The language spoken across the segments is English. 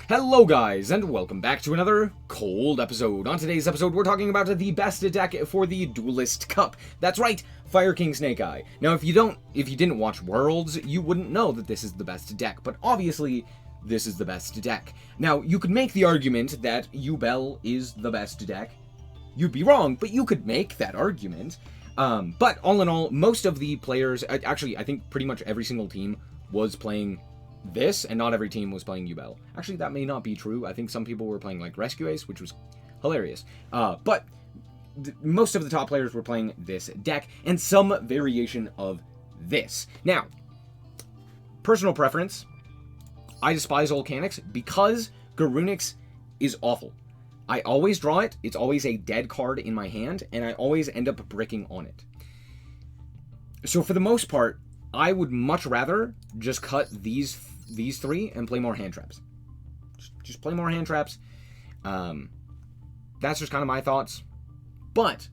Hello guys, and welcome back to another cold episode. On today's episode, we're talking about the best deck for the Duelist Cup. That's right, Fire King Snake Eye. Now, if you didn't watch Worlds, you wouldn't know that this is the best deck, but obviously, this is the best deck. Now, you could make the argument that Yubel is the best deck. You'd be wrong, but you could make that argument. But all in all, most of the players, actually, I think pretty much every single team was playing this, and not every team was playing Yubel. Actually, that may not be true. I think some people were playing like Rescue Ace, which was hilarious. But most of the top players were playing this deck, and some variation of this. Now, personal preference, I despise Volcanics because Garunix is awful. I always draw it, it's always a dead card in my hand, and I always end up bricking on it. So for the most part, I would much rather just cut these three and play more hand traps. Just play more hand traps. That's just kind of my thoughts. But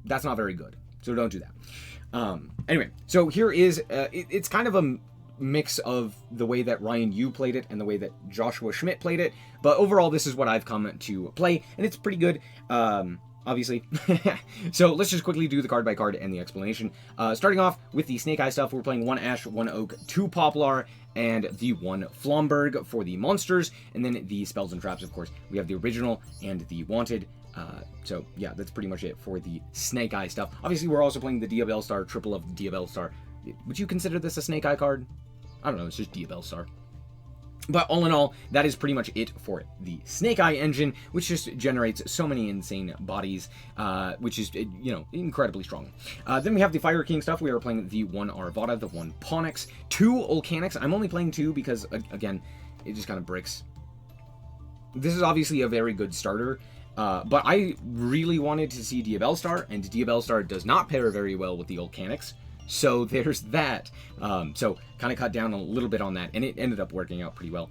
that's not very good. So don't do that. Anyway, so here is... it's kind of a mix of the way that Ryan Yu played it and the way that Joshua Schmidt played it. But overall, this is what I've come to play. And it's pretty good. Obviously. So let's just quickly do the card by card and the explanation. Starting off with the Snake Eye stuff, we're playing 1 Ash, 1 Oak, 2 Poplar, and the 1 Flomberg for the monsters. And then the spells and traps, of course. We have the original and the wanted. So yeah, that's pretty much it for the Snake Eye stuff. Obviously, we're also playing the Diabell Star, triple of Diabell Star. Would you consider this a Snake Eye card? I don't know, it's just Diabell Star. But all in all, that is pretty much it for the Snake Eye engine, which just generates so many insane bodies, which is, incredibly strong. Then we have the Fire King stuff. We are playing the 1 Arvada, the 1 Ponix, 2 Volcanics. I'm only playing 2 because, again, it just kind of bricks. This is obviously a very good starter, but I really wanted to see Diabell Star, and Diabell Star does not pair very well with the Volcanics. So there's that. So kind of cut down a little bit on that, and it ended up working out pretty well.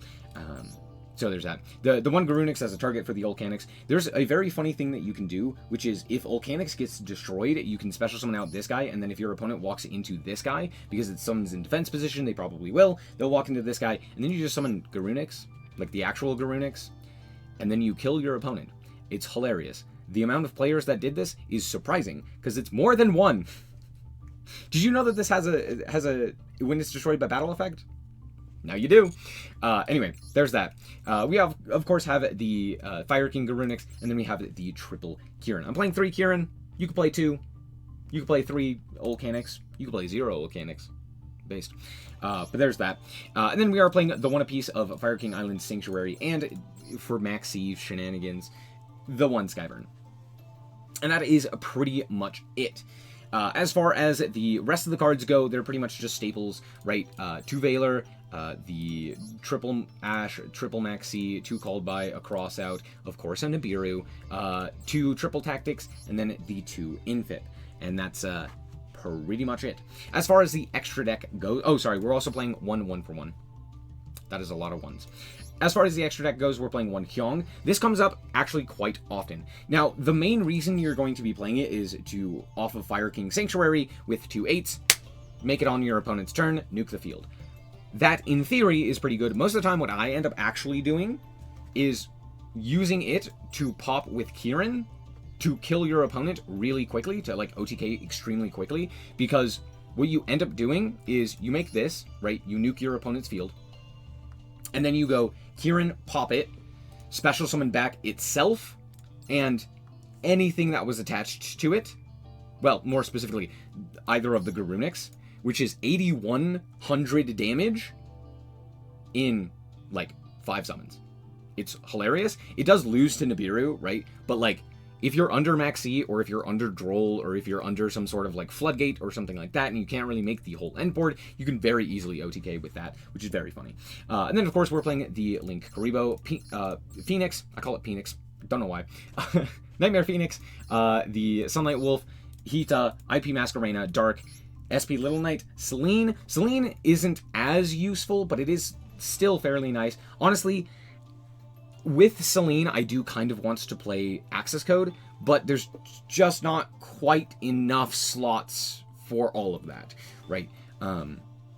So there's that. The 1 Garunix as a target for the Volcanics. There's a very funny thing that you can do, which is if Volcanics gets destroyed, you can special summon out this guy, and then if your opponent walks into this guy, because it summons in defense position, they probably will, they'll walk into this guy, and then you just summon Garunix, like the actual Garunix, and then you kill your opponent. It's hilarious. The amount of players that did this is surprising, because it's more than one. Did you know that this has a when it's destroyed by battle effect? Now you do. Anyway, there's that. We of course have the Fire King Garunix, and then we have the triple Kieran. I'm playing 3 Kieran. You can play 2. You can play 3 Volcanics. You can play 0 Volcanics. Based. But there's that. And then we are playing the 1 apiece of Fire King Island Sanctuary, and for Maxi shenanigans, the 1 Skyburn. And that is pretty much it. As far as the rest of the cards go, they're pretty much just staples, right? 2 Valor, the triple Ash, triple Maxi, 2 Called By, a Crossout, of course, a Nibiru, 2 Triple Tactics, and then the 2 Infit. And that's pretty much it. As far as the extra deck goes... Oh, sorry, we're also playing 1 for 1. That is a lot of 1s. As far as the extra deck goes, we're playing 1 Hyong. This comes up actually quite often. Now, the main reason you're going to be playing it is to, off of Fire King Sanctuary, with 2 8s, make it on your opponent's turn, nuke the field. That, in theory, is pretty good. Most of the time, what I end up actually doing is using it to pop with Kieran to kill your opponent really quickly, to, like, OTK extremely quickly, because what you end up doing is you make this, right? You nuke your opponent's field, and then you go Kieran, pop it, special summon back itself, and anything that was attached to it. Well, more specifically, either of the Garunix, which is 8,100 damage in, like, 5 summons. It's hilarious. It does lose to Nibiru, right? But, like, if you're under Maxi, or if you're under Droll, or if you're under some sort of, like, Floodgate or something like that, and you can't really make the whole end board, you can very easily OTK with that, which is very funny. And then, of course, we're playing the Link Karibo, Phoenix. I call it Phoenix. Don't know why. Nightmare Phoenix, the Sunlight Wolf, Hita, IP Masquerena, Dark, SP Little Knight, Selene. Selene isn't as useful, but it is still fairly nice. Honestly, with Selene, I do kind of want to play Access Code, but there's just not quite enough slots for all of that, right?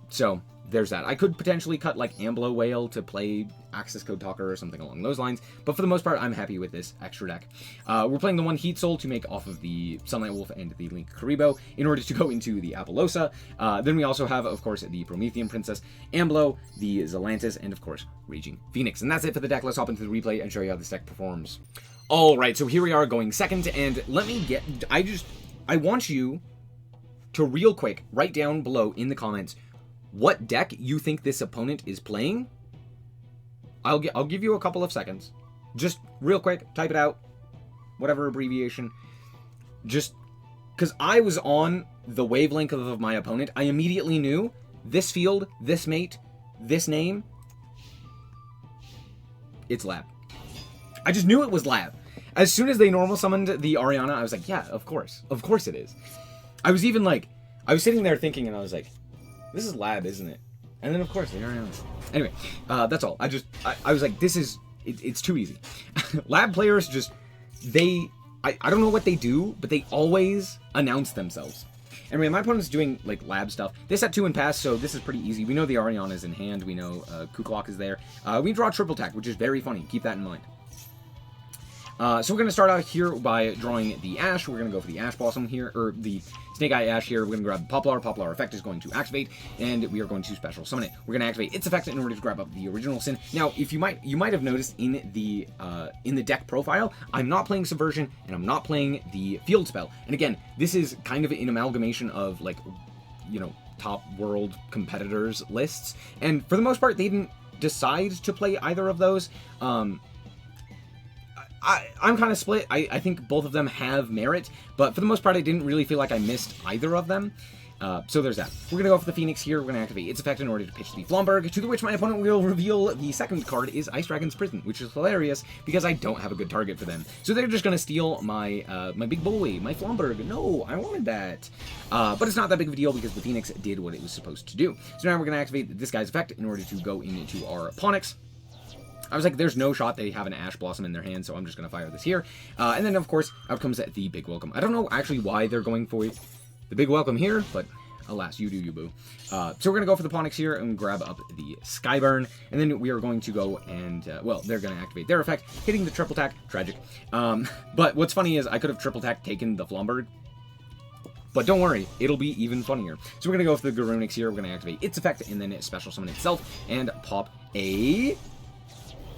So there's that. I could potentially cut like Amblo Whale to play access code talker or something along those lines. But for the most part, I'm happy with this extra deck. We're playing the one Heat Soul to make off of the Sunlight Wolf and the Link Karibo in order to go into the Apollosa. Then we also have, of course, the Promethean Princess, Amblo, the Zelantis, and of course, Raging Phoenix. And that's it for the deck. Let's hop into the replay and show you how this deck performs. Alright, so here we are going second, and let me get... I want you to real quick write down below in the comments what deck you think this opponent is playing. I'll give you a couple of seconds. Just real quick, type it out. Whatever abbreviation. Just because I was on the wavelength of my opponent, I immediately knew this field, this mate, this name, it's Lab. I just knew it was Lab. As soon as they normal summoned the Ariana, I was like, yeah, of course. Of course it is. I was even like, I was sitting there thinking, and I was like, this is Lab, isn't it? And then, of course, the Ariana. Anyway, that's all. I was like, this is, it's too easy. Lab players just, I don't know what they do, but they always announce themselves. Anyway, my opponent's doing, like, Lab stuff. They set 2 and pass, so this is pretty easy. We know the Ariana is in hand. We know Kuklok is there. We draw triple attack, which is very funny. Keep that in mind. So we're going to start out here by drawing the Ash. We're going to go for the Ash Blossom here, or the Snake Eye Ash here. We're going to grab Poplar. Poplar effect is going to activate, and we are going to special summon it. We're going to activate its effect in order to grab up the original Sin. Now, if you might have noticed in the deck profile, I'm not playing Subversion, and I'm not playing the Field Spell. And again, this is kind of an amalgamation of, like, you know, top world competitors lists. And for the most part, they didn't decide to play either of those. I'm kind of split. I think both of them have merit, but for the most part, I didn't really feel like I missed either of them. So there's that. We're going to go for the Phoenix here. We're going to activate its effect in order to pitch the Flomberg, to which my opponent will reveal the second card is Ice Dragon's Prison, which is hilarious because I don't have a good target for them. So they're just going to steal my my big boy, my Flomberg. No, I wanted that. But it's not that big of a deal because the Phoenix did what it was supposed to do. So now we're going to activate this guy's effect in order to go into our Ponix. I was like, there's no shot they have an Ash Blossom in their hand, so I'm just going to fire this here. And then, of course, out comes the Big Welcome. I don't know actually why they're going for the Big Welcome here, but alas, you do you, boo. So we're going to go for the Ponix here and grab up the Skyburn. And then we are going to go and, well, they're going to activate their effect, hitting the triple attack. Tragic. But what's funny is I could have triple attack taken the Flomberg. But don't worry, it'll be even funnier. So we're going to go for the Garunix here. We're going to activate its effect and then special summon itself and pop a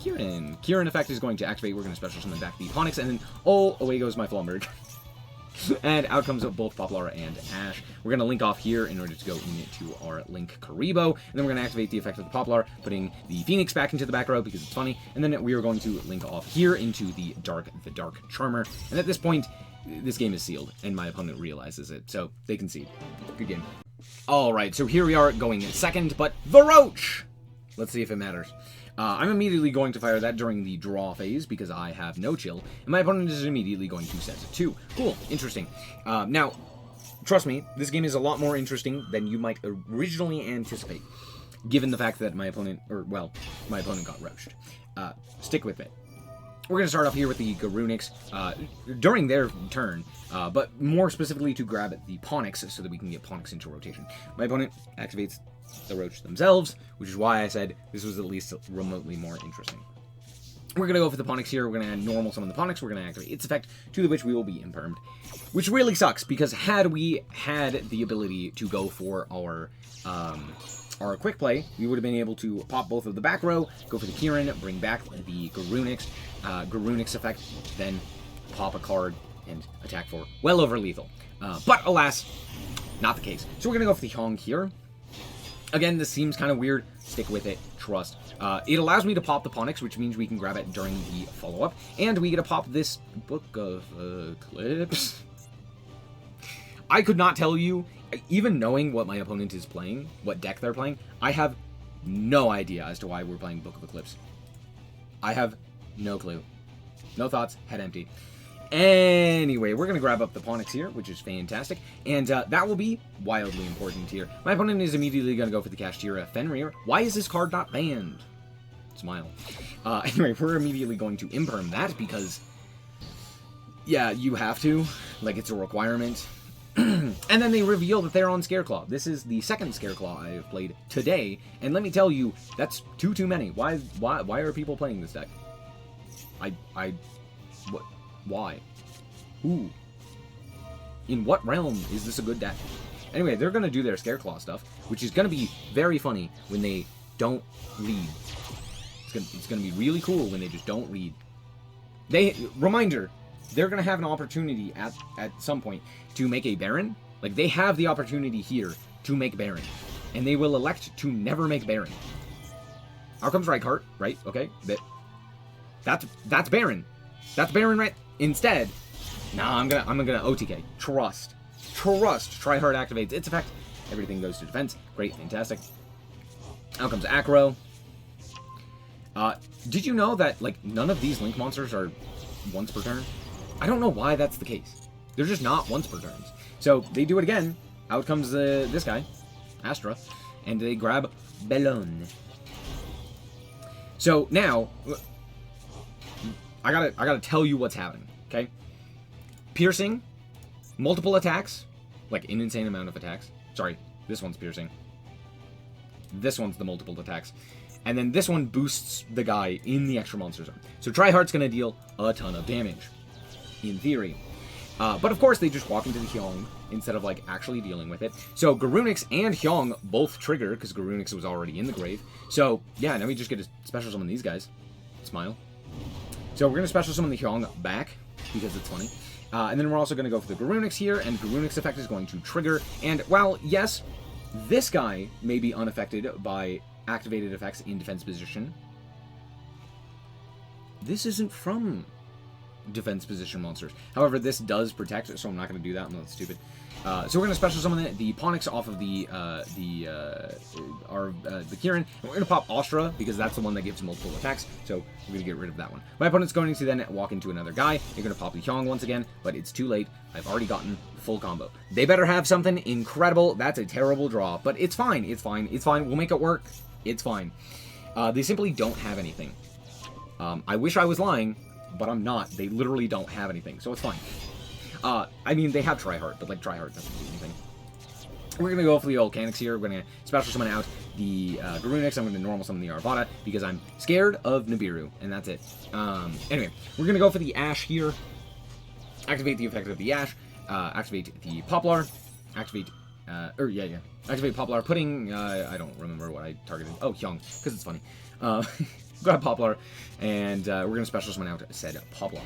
Kieran. Kieran effect is going to activate. We're going to special summon back the Ponix, and then, oh, away goes my Flomberg. And out comes both Poplar and Ash. We're going to link off here in order to go into our Link Karibo, and then we're going to activate the effect of the Poplar, putting the Phoenix back into the back row because it's funny, and then we are going to link off here into the Dark Charmer, and at this point, this game is sealed, and my opponent realizes it, so they concede. Good game. Alright, so here we are going second, but the Roach! Let's see if it matters. I'm immediately going to fire that during the draw phase because I have no chill, and my opponent is immediately going to set to 2. Cool, interesting. Now, trust me, this game is a lot more interesting than you might originally anticipate, given the fact that my opponent got roached. Stick with it. We're going to start off here with the Garunix during their turn, but more specifically to grab the Ponix so that we can get Ponix into rotation. My opponent activates the Roach themselves, which is why I said this was at least remotely more interesting. We're going to go for the Ponix here. We're going to add normal summon the Ponix. We're going to activate its effect, to which we will be impermed. Which really sucks, because had we had the ability to go for our quick play, we would have been able to pop both of the back row, go for the Kieran, bring back the Garunix effect, then pop a card and attack for well over lethal. But alas, not the case. So we're going to go for the Hong here. Again, this seems kind of weird. Stick with it. Trust. It allows me to pop the Ponix, which means we can grab it during the follow-up. And we get to pop this Book of Eclipse. I could not tell you, even knowing what my opponent is playing, what deck they're playing, I have no idea as to why we're playing Book of Eclipse. I have no clue. No thoughts. Head empty. Anyway, we're going to grab up the Ponix here, which is fantastic, and that will be wildly important here. My opponent is immediately going to go for the Kashtira Fenrir. Why is this card not banned? Smile. Anyway, we're immediately going to imperm that because, yeah, you have to. Like, it's a requirement. And then they reveal that they're on Scareclaw. This is the second Scareclaw I have played today, and let me tell you, that's too many. Why are people playing this deck? What? Why? Who? In what realm is this a good deck? Anyway, they're gonna do their Scareclaw stuff, which is gonna be very funny when they don't read. It's gonna be really cool when they just don't read. Reminder, they're gonna have an opportunity at some point to make a Baron. Like, they have the opportunity here to make Baron, and they will elect to never make Baron. Out comes Reichart, right? Okay, that's Baron. That's Baron, right? Instead, nah, I'm gonna OTK. Trust. Tryhard activates its effect. Everything goes to defense. Great, fantastic. Out comes Acro. Did you know that, like, none of these Link monsters are once per turn? I don't know why that's the case. They're just not once per turns. So they do it again. Out comes this guy, Astra, and they grab Bellone. So now, I gotta tell you what's happening. Okay, piercing, multiple attacks, like an insane amount of attacks. Sorry, this one's piercing. This one's the multiple attacks. And then this one boosts the guy in the extra monster zone. So Tryhard's going to deal a ton of damage, in theory. But of course, they just walk into the Hyong instead of, like, actually dealing with it. So Garunix and Hyong both trigger, because Garunix was already in the grave. So, yeah, now we just get to special summon these guys. Smile. So we're going to special summon the Hyong back, because it's funny. And then we're also going to go for the Garunix here, and Garunix effect is going to trigger. And while, yes, this guy may be unaffected by activated effects in defense position, this isn't from defense position monsters. However, this does protect, so I'm not going to do that. I'm not stupid. So we're going to special summon the Ponix off of the Kieran. And we're going to pop Astra, because that's the one that gives multiple attacks, so we're going to get rid of that one. My opponent's going to then walk into another guy. They're going to pop the Hyong once again, but it's too late. I've already gotten full combo. They better have something incredible. That's a terrible draw, but it's fine. It's fine. It's fine. We'll make it work. It's fine. They simply don't have anything. I wish I was lying, but I'm not. They literally don't have anything, so it's fine. I mean, they have Tryhard, but, like, Tryhard doesn't do anything. We're going to go for the Volcanics here. We're going to special summon out the Garunix. I'm going to normal summon the Arvada, because I'm scared of Nibiru, and that's it. Anyway, we're going to go for the Ash here. Activate the effect of the Ash. Activate the Poplar. Activate... Activate Poplar, putting, I don't remember what I targeted. Oh, Hyung, because it's funny. Grab Poplar, and we're going to special summon out said Poplar.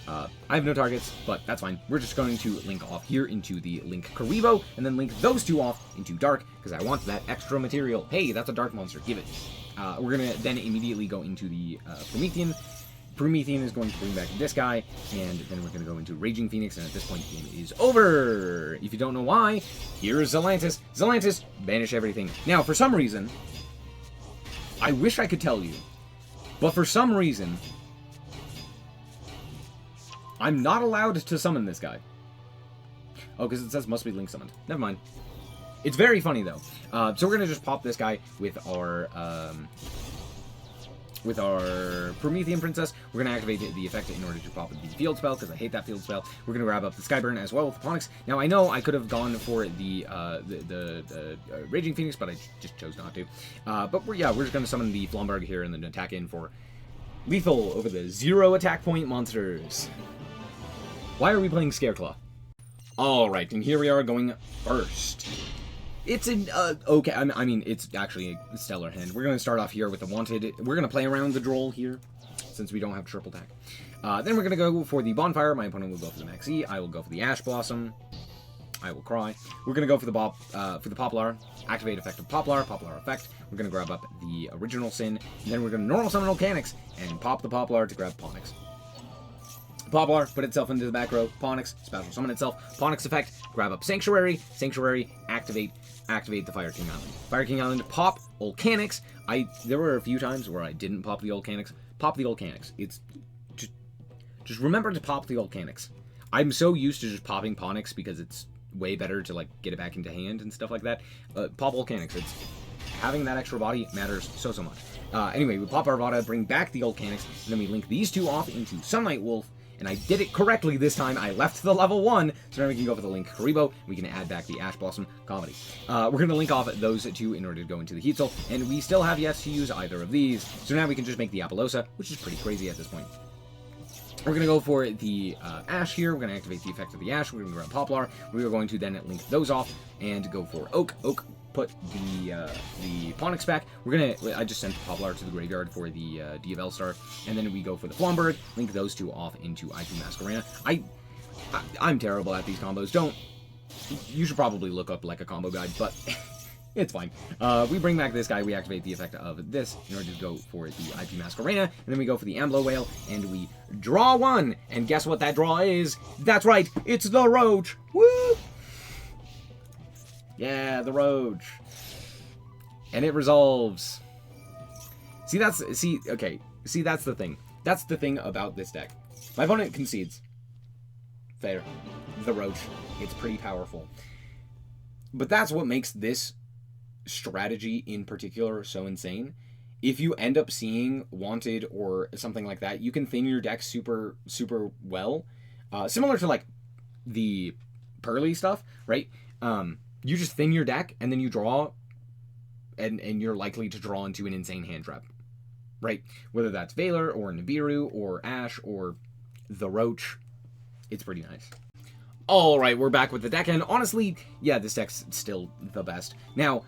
I have no targets, but that's fine. We're just going to link off here into the Link Karibo, and then link those two off into Dark, because I want that extra material. Hey, that's a Dark monster, give it. We're going to then immediately go into the Promethean. Promethean is going to bring back this guy, and then we're going to go into Raging Phoenix, and at this point, the game is over. If you don't know why, here's Zelantis. Zelantis, banish everything. Now, for some reason, I wish I could tell you, but for some reason, I'm not allowed to summon this guy. Oh, because it says must be link summoned. Never mind. It's very funny, though. So we're going to just pop this guy with our Promethean Princess. We're going to activate the effect in order to pop the field spell, because I hate that field spell. We're going to grab up the Skyburn as well with the Ponix. Now, I know I could have gone for the Raging Phoenix, but I just chose not to. But we're just going to summon the Flomberg here and then attack in for lethal over the 0 attack point monsters. Why are we playing Scareclaw? Alright, and here we are going first. It's an, okay, I mean, it's actually a stellar hand. We're going to start off here with the Wanted. We're going to play around the Droll here, since we don't have triple attack. Then we're going to go for the Bonfire. My opponent will go for the Maxi. I will go for the Ash Blossom. I will cry. We're going to go for the Poplar. Activate effect of Poplar. Poplar effect. We're going to grab up the original Sin. And then we're going to normal summon Volcanics and pop the Poplar to grab Ponix. Poplar, put itself into the back row. Ponix, special summon itself. Ponix effect, grab up Sanctuary. Sanctuary, activate the Fire King Island. Fire King Island, pop Volcanics. There were a few times where I didn't pop the Volcanics. Pop the Volcanics. It's just remember to pop the Volcanics. I'm so used to just popping Ponix because it's way better to, like, get it back into hand and stuff like that. Pop Volcanics. It's having that extra body matters so much. Anyway, we pop Arvada, bring back the Volcanics, and then we link these two off into Sunlight Wolf. and I did it correctly this time. I left the level 1, so now we can go for the Link Karibo. We can add back the Ash Blossom Comedy. We're going to link off those two in order to go into the Heat Soul, and we still have yet to use either of these, so now we can just make the Appaloosa, which is pretty crazy at this point. We're going to go for the Ash here. We're going to activate the effect of the Ash. We're going to grab Poplar. We are going to then link those off and go for Oak. Oak, put the Ponix back. We're going to... I just sent Poplar to the graveyard for the Diavel Star. And then we go for the Floumbird. Link those two off into IP Masquerena. I'm terrible at these combos. You should probably look up like a combo guide, but... It's fine. We bring back this guy, we activate the effect of this in order to go for the IP Masquerena, and then we go for the Amblo Whale, and we draw 1, and guess what that draw is? That's right, it's the Roach! Woo! Yeah, the Roach. And it resolves. See, that's the thing. That's the thing about this deck. My opponent concedes. Fair. The Roach. It's pretty powerful. But that's what makes this strategy in particular so insane. If you end up seeing Wanted or something like that, you can thin your deck super well, similar to like the Pearly stuff, right? You just thin your deck and then you draw, and you're likely to draw into an insane hand trap, right? Whether that's Valor or Nibiru or Ash or the Roach, it's pretty nice. Alright, we're back with the deck, and honestly, yeah, this deck's still the best. Now,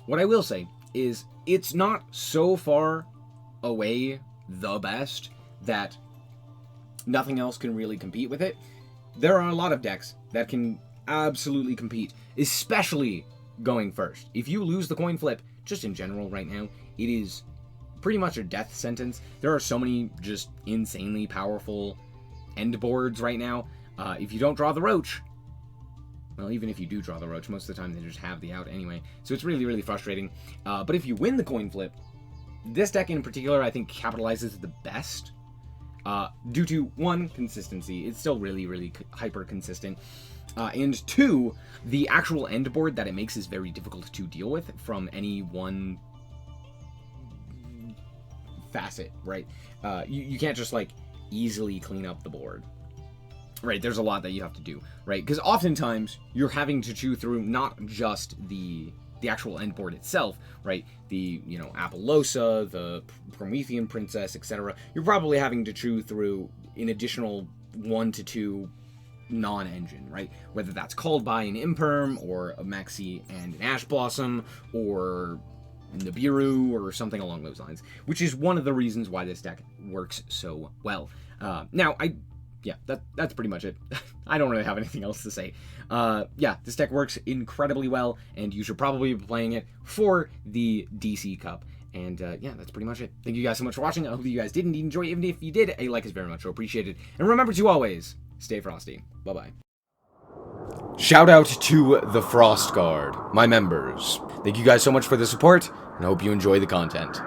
what I will say is, it's not so far away the best that nothing else can really compete with it. There are a lot of decks that can absolutely compete, especially going first. If you lose the coin flip, just in general right now, it is pretty much a death sentence. There are so many just insanely powerful end boards right now. If you don't draw the Roach, well, even if you do draw the Roach, most of the time they just have the out anyway. So it's really, really frustrating. But if you win the coin flip, this deck in particular, I think, capitalizes the best. Due to, 1, consistency. It's still really, really hyper consistent. And 2, the actual end board that it makes is very difficult to deal with from any one facet, right? You can't just, like, easily clean up the board. Right, there's a lot that you have to do, right? Because oftentimes, you're having to chew through not just the actual end board itself, right? The, Appaloosa, the Promethean Princess, etc. You're probably having to chew through an additional 1 to 2 non-engine, right? Whether that's called by an Imperm, or a Maxi and an Ash Blossom, or Nibiru, or something along those lines. Which is one of the reasons why this deck works so well. Now, yeah, that's pretty much it. I don't really have anything else to say. Yeah, this deck works incredibly well, and you should probably be playing it for the DC Cup. And yeah, that's pretty much it. Thank you guys so much for watching. I hope you guys did indeed enjoy. Even if you did, a like is very much appreciated. And remember to always stay frosty. Bye-bye. Shout out to the Frost Guard, my members. Thank you guys so much for the support, and I hope you enjoy the content.